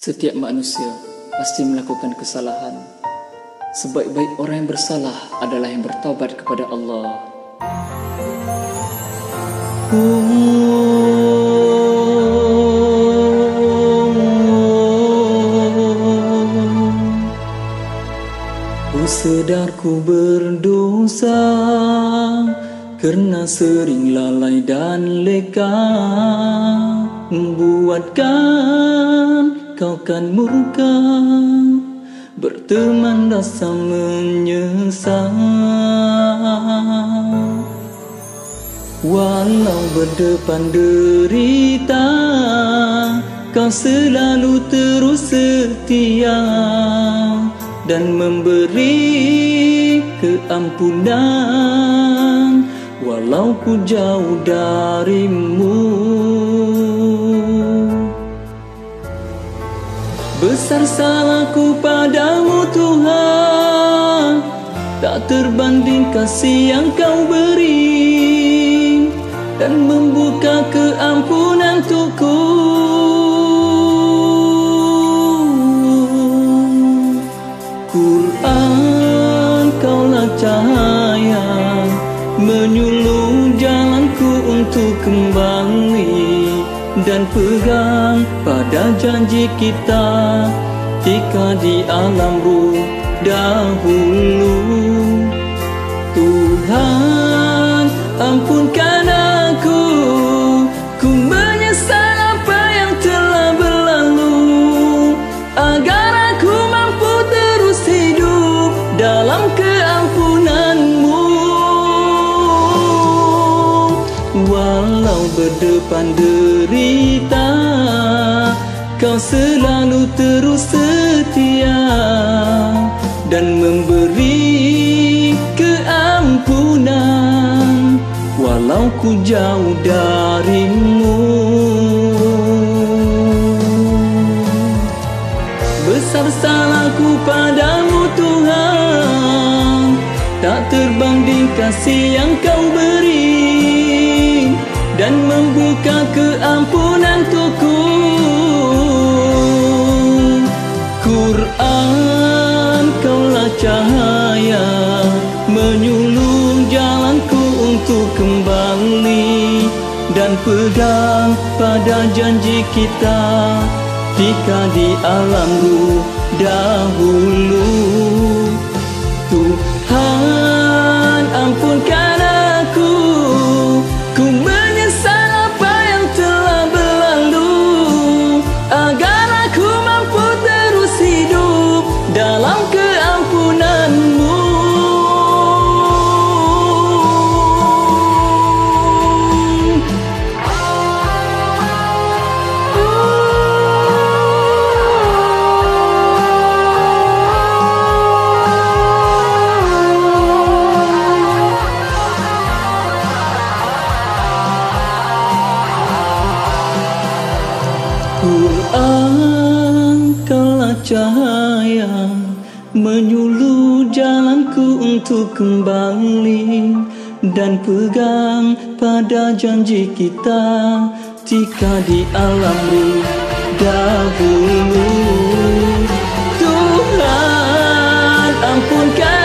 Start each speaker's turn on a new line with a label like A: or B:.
A: Setiap manusia pasti melakukan kesalahan. Sebaik-baik orang yang bersalah adalah yang bertaubat kepada Allah. Ku sedar ku berdosa kerana sering lalai dan leka, membuatkan kau kan murka, berteman rasa menyesal. Walau berdepan derita, kau selalu terus setia dan memberi keampunan, walau ku jauh darimu. Besar salahku padamu Tuhan, tak terbanding kasih yang kau beri, dan membuka keampunan untukku. Quran kaulah cahaya, menyuluh jalanku untuk kembali dan pegang pada janji kita jika di alam ruh dahulu. Tuhan, ampunkan aku, ku menyesal apa yang telah berlalu, agar aku mampu terus hidup dalam keampunan-Mu. Walau berdepan derita, kau selalu terus setia dan memberi keampunan, walau ku jauh darimu. Besar salahku padamu Tuhan, tak terbanding kasih yang kau beri, dan membuka keampunan untukku. Quran kaulah cahaya, menyuluh jalanku untuk kembali dan pegang pada janji kita jika di alam ruh dahulu. Tuhan, ampunkan aku, ku menyesal apa yang telah berlalu, agar aku mampu terus hidup dalam keampunan-Mu. Quran kaulah cahaya, menyuluh jalanku untuk kembali dan pegang pada janji kita jika di alam ruh dahulu. Tuhan, ampunkan